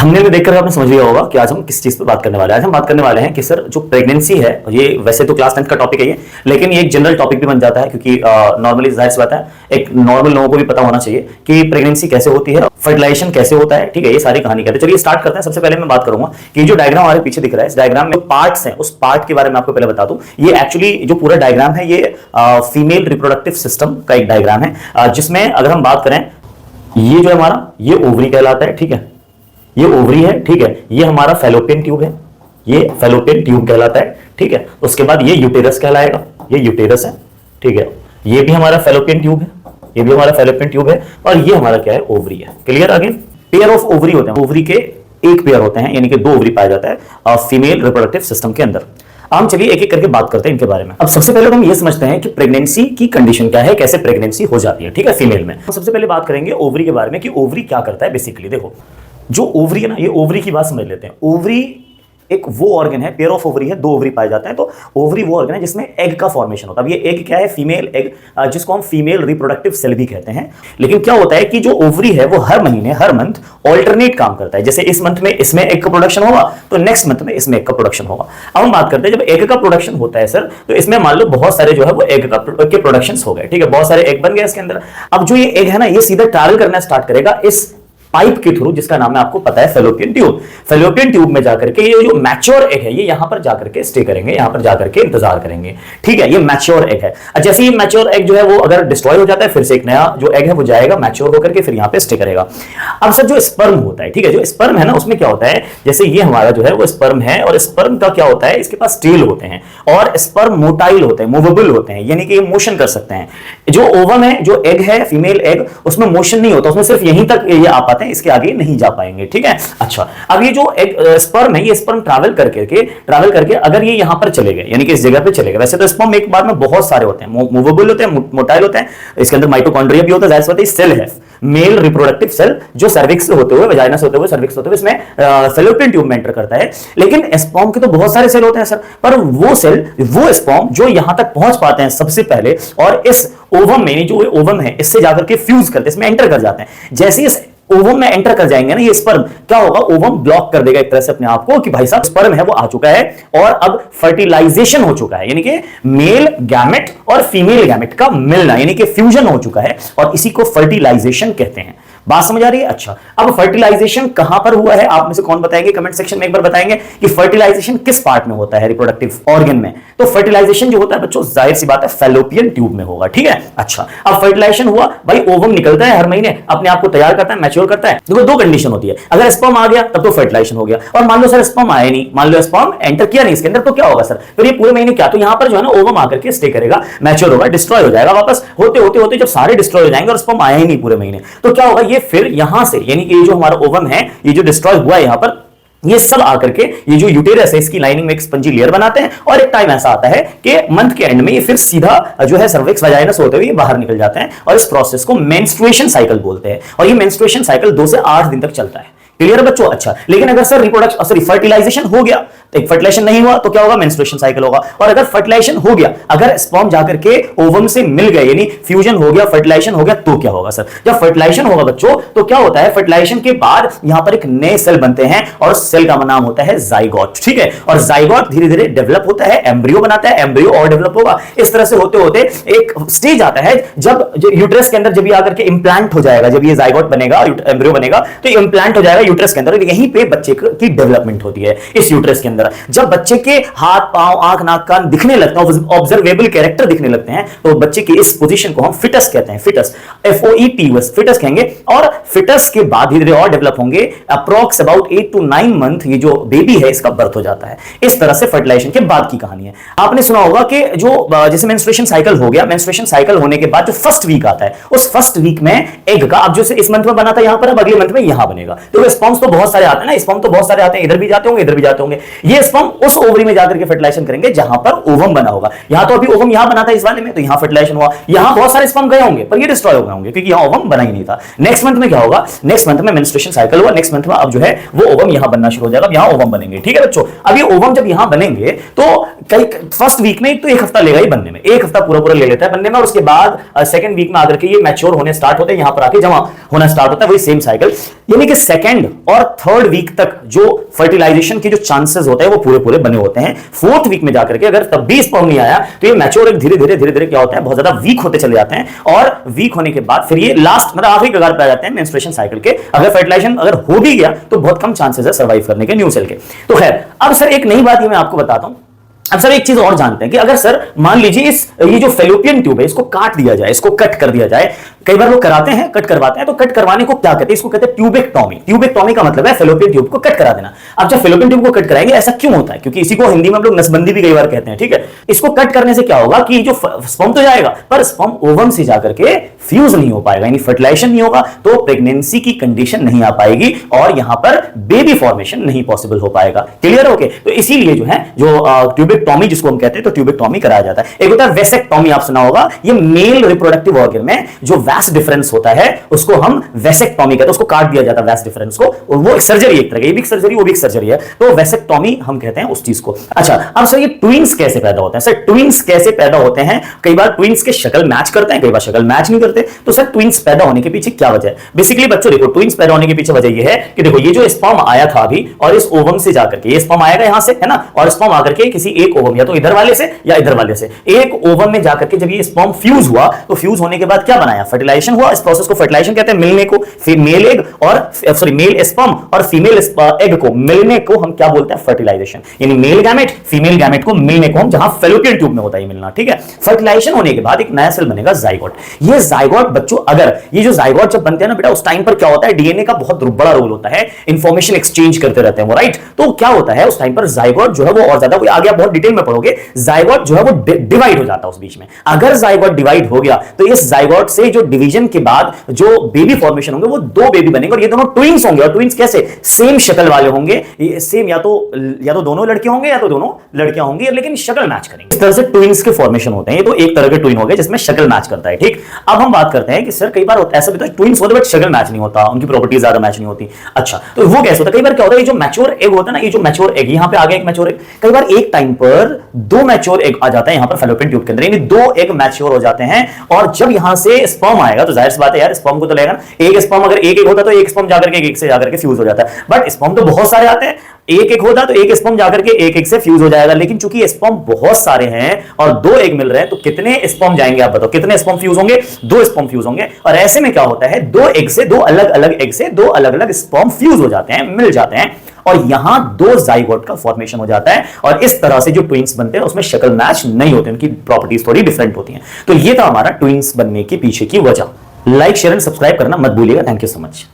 Thumbnail में देखकर आपने समझ लिया होगा कि आज हम किस चीज पर बात करने वाले हैं। आज हम बात करने वाले हैं कि सर जो प्रेगनेंसी है, ये वैसे तो क्लास 10 का टॉपिक है ये, लेकिन ये एक जनरल टॉपिक भी बन जाता है क्योंकि नॉर्मली जाहिर सी बात है एक नॉर्मल लोगों को भी पता होना चाहिए कि प्रेगनेंसी कैसे होती है, फर्टिलाइजेशन कैसे होता है। ठीक है, ये सारी कहानी कहते हैं। चलिए स्टार्ट करते हैं। सबसे पहले मैं बात करूंगा कि जो डायग्राम हमारे पीछे दिख रहा है, इस डायग्राम में पार्ट्स हैं, उस पार्ट के बारे में आपको पहले बता दूं। ये एक्चुअली जो पूरा डायग्राम है ये फीमेल रिप्रोडक्टिव सिस्टम का एक डायग्राम है, जिसमें अगर हम बात करें, ये जो है हमारा ये ओवरी कहलाता है। ठीक है, ये ओवरी है। ठीक है, ये हमारा फैलोपियन ट्यूब है, ये फैलोपियन ट्यूब कहलाता है। ठीक है, उसके बाद ये यूटेरस कहलाएगा, ये यूटेरस है। ठीक है, ये भी हमारा फैलोपियन ट्यूब है, ये भी हमारा फैलोपियन ट्यूब है, और ये हमारा क्या है, ओवरी है। क्लियर? आगे पेयर ऑफ ओवरी होते हैं, ओवरी के एक पेयर होते हैं, यानी कि दो ओवरी पाया जाता है फीमेल रिप्रोडक्टिव सिस्टम के अंदर। हम चलिए एक एक करके बात करते हैं इनके बारे में। अब सबसे पहले तो हम ये समझते हैं कि प्रेगनेंसी की कंडीशन क्या है, कैसे प्रेगनेंसी हो जाती है। ठीक है, फीमेल में सबसे पहले बात करेंगे ओवरी के बारे में कि ओवरी क्या करता है। बेसिकली देखो, जो ओवरी है ना, ये ओवरी की बात समझ लेते हैं। ओवरी एक वो ऑर्गन है, पेयर ऑफ ओवरी है, दो ओवरी पाए जाते हैं, तो ओवरी वो ऑर्गन है जिसमें एग का फॉर्मेशन होता है। अब ये एग क्या है, फीमेल एग, जिसको हम फीमेल रिप्रोडक्टिव सेल भी कहते हैं। लेकिन क्या होता है कि जो ओवरी है वो हर महीने, हर मंथ ऑल्टरनेट काम करता है। जैसे इस मंथ में इसमें एग का प्रोडक्शन होगा, तो नेक्स्ट मंथ में इसमें एग का प्रोडक्शन होगा। अब हम बात करते हैं, जब एग का प्रोडक्शन होता है सर, तो इसमें मान लो बहुत सारे जो है वो एग के प्रोडक्शन हो गए। ठीक है, बहुत सारे एग बन गए इसके अंदर। अब जो ये एग है ना, ये सीधा ट्रैवल करना स्टार्ट करेगा इस पाइप के थ्रू, जिसका नाम है आपको पता है फैलोपियन ट्यूब। फैलोपियन ट्यूब में जाकर के ये जो मैच्योर एग है, ये यहां पर जाकर के स्टे करेंगे, यहां पर जाकर के इंतजार करेंगे। ठीक है, ये मैच्योर एग है। जैसे ही मैच्योर एग जो है वो अगर डिस्ट्रॉय हो जाता है, फिर से एक नया जो एग है वो जाएगा मैच्योर होकर के, फिर यहां पे स्टे करेगा। अब सर जो स्पर्म होता है, ठीक है, जो स्पर्म है ना, उसमें क्या होता है, जैसे ये हमारा जो है वो स्पर्म है, और स्पर्म का क्या होता है, इसके पास टेल होते हैं, और स्पर्म मोटाइल होते हैं, मूवेबल होते हैं, यानी कि मोशन कर सकते हैं। जो ओवम है, जो एग है, फीमेल एग, उसमें मोशन नहीं होता, उसमें सिर्फ यहीं तक ये आ पाते हैं, इसके आगे नहीं जा पाएंगे। ठीक है, अच्छा, अब ये जो स्पर्म है, ये स्पर्म ट्रैवल करके अगर ये यहां पर चले गए, यानी कि इस जगह पे चले गए। वैसे तो स्पर्म एक बार में बहुत सारे होते हैं, मूवेबल होते हैं, मोटाइल होते हैं, इसके अंदर माइटोकॉन्ड्रिया भी होता है, जाहिर सी बात है सेल है, मेल रिप्रोडक्टिव सेल, जो सर्विक्स से होते हुए, वजाइना से होते हुए, सर्विक्स होते हुए इसमें फैलोपियन ट्यूब में एंटर करता है। लेकिन स्पर्म के तो बहुत सारे सेल होते हैं सर, पर वो सेल, वो स्पर्म जो यहां तक पहुंच पाते हैं सबसे पहले, और इस ओवम में, जो ओवम है, इससे जाकर के फ्यूज करते हैं, इसमें एंटर कर जाते हैं। जैसे इस ओवम में एंटर कर जाएंगे ना ये स्पर्म, क्या होगा, ओवम ब्लॉक कर देगा एक तरह से अपने आप को कि भाई साहब स्पर्म है वो आ चुका है, और अब फर्टिलाइजेशन हो चुका है, यानी कि मेल गैमेट और फीमेल गैमेट का मिलना, यानी कि फ्यूजन हो चुका है, और इसी को फर्टिलाइजेशन कहते हैं। बात समझ आ रही है? अच्छा, अब फर्टिलाइजेशन कहां पर हुआ है, आप में से कौन बताएंगे, कमेंट सेक्शन में एक बार बताएंगे कि फर्टिलाइजेशन किस पार्ट में होता है रिप्रोडक्टिव ऑर्गन में। तो फर्टिलाइजेशन जो होता है बच्चों, जाहिर सी बात है फैलोपियन ट्यूब में होगा। ठीक है, अच्छा, अब फर्टिलाइजेशन हुआ, भाई ओवम निकलता है हर महीने, अपने आप को तैयार करता है, मैच्योर करता है। देखो, दो कंडीशन होती है, अगर स्पर्म आ गया तब तो फर्टिलाइजेशन हो गया, और मान लो सर स्पर्म आया नहीं, मान लो स्पर्म एंटर किया नहीं इसके अंदर, तो क्या होगा सर, फिर ये पूरे महीने क्या, तो यहां पर जो है ना ओवम आकर के स्टे करेगा, मैच्योर होगा, डिस्ट्रॉय हो जाएगा वापस, होते होते होते जब सारे डिस्ट्रॉय हो जाएंगे और स्पर्म आया ही नहीं पूरे महीने, तो क्या होगा, ये फिर यहां से, यानी कि ये जो हमारा ओवम है, ये जो डिस्ट्रॉय हुआ है यहां पर, ये सब आकर के ये जो यूटेरस है, इसकी लाइनिंग में एक स्पंजी लेयर बनाते हैं, और एक टाइम ऐसा आता है कि मंथ के एंड में ये फिर सीधा जो है सर्विक्स वजाइना से होते हुए बाहर निकल जाते हैं, और इस प्रोसेस को मेंस्ट्रुएशन साइकिल बोलते हैं, और ये मेंस्ट्रुएशन साइकिल 2 से 8 दिन तक चलता है। क्लियर है बच्चों? अच्छा, लेकिन अगर सर रिप्रोडक्शन, सॉरी, फर्टिलाइजेशन हो गया, तो एक फर्टिलाइजेशन नहीं हुआ तो क्या होगा, मेंस्ट्रुएशन साइकिल होगा। और अगर फर्टिलाइजेशन हो गया, अगर स्पर्म जाकर के ओवम से मिल गए, यानी फ्यूजन हो गया, फर्टिलाइजेशन हो गया, तो क्या होगा सर, जब फर्टिलाइजेशन होगा बच्चों, तो क्या होता है, फर्टिलाइजेशन के बाद यहां पर एक नए सेल बनते हैं, और सेल का नाम होता है जाइगोट। ठीक है, और जाइगोट धीरे धीरे डेवलप होता है, एम्ब्रियो बनाता है, एम्ब्रियो और डेवलप होगा, इस तरह से होते होते एक स्टेज आता है जब यूट्रस के अंदर जब ये आकर के इंप्लांट हो जाएगा, जब ये जाइगोट बनेगा, एम्ब्रियो बनेगा, तो ये इंप्लांट हो जाएगा यूट्रस के अंदर, यहीं पे बच्चे की डेवलपमेंट होती है इस यूट्रस के अंदर। जब बच्चे के हाथ, पांव, आंख, नाक, कान दिखने लगते हैं, ऑब्जर्वेबल कैरेक्टर दिखने लगते हैं, तो बच्चे की इस पोजीशन को हम फिटस कहते हैं, फिटस, FOETUS, फिटस कहेंगे। और फिटस के बाद धीरे धीरे और डेवलप होंगे, अप्रॉक्स अबाउट 8 to 9 मंथ ये जो बेबी है इसका बर्थ हो जाता है। इस तरह से फर्टिलाइजेशन के बाद की कहानी है। आपने सुना होगा कि जो जैसे मेंस्ट्रुएशन साइकिल हो गया, मेंस्ट्रुएशन साइकिल होने के बाद जो फर्स्ट वीक आता है, उस फर्स्ट वीक में एग का, अब जैसे इस मंथ में बना था यहां पर, अब अगले मंथ में यहां बनेगा। तो स्पर्म्स तो बहुत सारे आते हैं ना, स्पर्म तो बहुत सारे आते हैं, इधर भी जाते होंगे, इधर भी जाते होंगे। ये स्पर्म उस ओवरी में जाकर के फर्टिलाइजेशन करेंगे जहां पर ओवम बना होगा। यहां तो अभी ओवम यहां बना था इस वाले में, तो यहां फर्टिलाइजेशन हुआ, यहां बहुत सारे स्पर्म गए होंगे, पर ये डिस्ट्रॉय हो गए होंगे क्योंकि यहां ओवम बना ही नहीं था। नेक्स्ट मंथ में क्या होगा, नेक्स्ट मंथ में मेंस्ट्रुएशन साइकिल हुआ, नेक्स्ट मंथ में अब जो है वो ओवम यहां बनना शुरू हो जाएगा, अब यहां ओवम बनेंगे। ठीक है बच्चों, अब ये ओवम जब यहां बनेंगे तो कई फर्स्ट वीक में तो 1 हफ्ता लेगा ही बनने में, 1 हफ्ता पूरा पूरा ले लेता है बनने में, और उसके बाद सेकंड वीक में आकर के ये मैच्योर होने स्टार्ट होते हैं, यहां पर आके जमा होना स्टार्ट होता है, वही सेम साइकिल। यानी कि सेकंड और थर्ड वीक तक जो फर्टिलाइजेशन के जो चांसेस होते हैं वो पूरे पूरे बने होते हैं। फोर्थ वीक में जाकर के अगर तब भी स्पर्म नहीं आया तो ये मैच्योर धीरे धीरे क्या होता है, बहुत ज्यादा वीक होते चले जाते हैं, और वीक होने के बाद फिर ये लास्ट मतलब आखिरी कगार पे आ जाते हैं मेंस्ट्रुएशन साइकिल के। अगर फर्टिलाइजेशन अगर हो भी गया तो बहुत कम चांसेस है सर्वाइव करने के न्यू सेल के। तो खैर, अब सर एक नई बात ये मैं आपको बताता हूं। अब सर एक चीज और जानते हैं कि अगर सर मान लीजिए ये जो फेलोपियन ट्यूब है इसको काट दिया जाए, इसको कट कर दिया जाए, कई बार लोग कराते हैं, कट करवाते हैं, तो कट करवाने को क्या कहते हैं? इसको कहते हैं ट्यूबेक्टॉमी। ट्यूबेक्टॉमी का मतलब है फेलोपियन ट्यूब को कट करा देना। अब जब फेलोपियन ट्यूब को कट कराएंगे, ऐसा क्यों होता है? क्योंकि इसी को हिंदी में हम लोग नसबंदी भी कई बार कहते हैं, ठीक है। इसको कट करने से क्या होगा कि जो स्पर्म तो जाएगा पर स्पर्म ओवम से जाकर के फ्यूज नहीं हो पाएगा, यानी फर्टिलाइजेशन नहीं होगा, तो प्रेगनेंसी की कंडीशन नहीं आ पाएगी और यहां पर बेबी फॉर्मेशन नहीं पॉसिबल हो पाएगा। क्लियर? ओके। तो इसीलिए जो है जो ट्यूबेक्टॉमी जिसको हम कहते हैं, तो ट्यूबेक्टॉमी कराया जाता है। एक होता है वेसेक्टॉमी, आप सुना होगा, ये मेल रिप्रोडक्टिव ऑर्गन में जो वास्ट डिफरेंस होता है उसको हम वेसेक्टॉमी कहते हैं, उसको काट दिया जाता है वास्ट डिफरेंस को। वो एक सर्जरी, एक तरह की, ये भी सर्जरी वो भी एक सर्जरी है, तो वेसेक्टॉमी हम कहते हैं उस चीज को। अच्छा, अब सर ये ट्विंस कैसे पैदा होते हैं? सर ट्विंस कैसे पैदा होते हैं? कई बार ट्विंस के शक्ल मैच करते हैं, कई बार शक्ल मैच नहीं करते। तो सर ट्विंस पैदा होने के पीछे क्या वजह है? बेसिकली बच्चों देखो, ट्विंस पैदा होने के पीछे वजह ये है कि देखो ये जो स्पर्म आया था अभी और इस ओवम से जाकर के, ये स्पर्म आएगा यहां से, है ना, और स्पर्म आकर के किसी एक ओवम या तो इधर वाले से या इधर वाले से एक ओवम में जाकर के जब ये स्पर्म फ्यूज हुआ, तो फ्यूज होने के बाद क्या बनाया? फर्टिलाइजेशन हुआ। इस प्रोसेस को फर्टिलाइजेशन कहते हैं। मिलने को मेल एग और सॉरी मेल स्पर्म और फीमेल एग को मिलने को हम क्या बोलते हैं? फर्टिलाइजेशन। यानी मेल गैमेट फीमेल गैमेट को मिलने को हम, जहां फेलोपियन ट्यूब में होता है मिलना, ठीक है। फर्टिलाइजेशन होने के बाद एक नया सेल बनेगा जाइगोट। ये जाइगोट बच्चों, अगर ये जो जाइगोट जब बनते हैं ना बेटा, उस टाइम पर क्या होता है? डीएनए का बहुत बड़ा रोल होता है, इंफॉर्मेशन एक्सचेंज करते रहते हैं वो, राइट। तो क्या होता है उस टाइम पर जाइगोट जो है वो और ज्यादा, कोई आगे आप बहुत डिटेल में पढ़ोगे, जाइगोट जो है वो डिवाइड हो जाता है उस बीच में। अगर जाइगोट डिवाइड हो गया तो इस जाइगोट से जो डिवीजन के बाद जो बेबी फॉर्मेशन होंगे वो दो बेबी बनेंगे, और ये दोनों ट्विंस होंगे। और ट्विंस कैसे? सेम शक्ल वाले होंगे, सेम, या तो दोनों लड़के होंगे या तो दोनों लड़कियां होंगी, लेकिन शक्ल मैच करेंगे। इस तरह से ट्विंस के फॉर्मेशन होते हैं। ये तो एक तरह के ट्विन हो गए जिसमें शक्ल मैच करता है, ठीक। अब हम बात करते हैं कि सर कई बार ऐसा भी होता है ट्विंस होते बट शक्ल मैच नहीं होता, उनकी प्रॉपर्टीज ज्यादा मैच नहीं होती। अच्छा, तो वो कैसे होता है? कई बार क्या होता है, ये जो मैच्योर एग होता है ना, ये जो मैच्योर एग, यहां पे आ गया एक मैच्योर एग, कई बार एक टाइम पर दो मैच्योर एग आ जाता है यहां पर फेलोपियन ट्यूब के अंदर, यानी दो एग मैच्योर हो जाते हैं। और जब यहां से स्पर्म आएगा तो जाहिर सी बात है यार, स्पर्म को तो लेगा ना, एक स्पर्म अगर एक होता तो एक स्पर्म जाकर के एक से जाकर के फ्यूज हो जाता है, बट स्पर्म तो बहुत सारे आते हैं, एक होता तो एक स्पर्म जाकर के एक से फ्यूज हो जाएगा। लेकिन चूंकि स्पर्म बहुत सारे हैं और दो एग मिल रहे हैं, तो कितने स्पर्म जाएंगे आप बताओ? कितने स्पर्म फ्यूज होंगे? दो स्पर्म फ्यूज होंगे। और ऐसे में क्या होता है, दो एग से, दो अलग अलग एग से दो अलग अलग स्पर्म फ्यूज हो जाते हैं, मिल जाते हैं, और यहां दो जाइगोट का फॉर्मेशन हो जाता है। और इस तरह से जो ट्विंस बनते हैं उसमें शक्ल मैच नहीं होते, उनकी प्रॉपर्टीज थोड़ी डिफरेंट होती हैं। तो ये था हमारा ट्विंस बनने के पीछे की वजह। लाइक शेयर एंड सब्सक्राइब करना मत भूलिएगा। Thank you so much.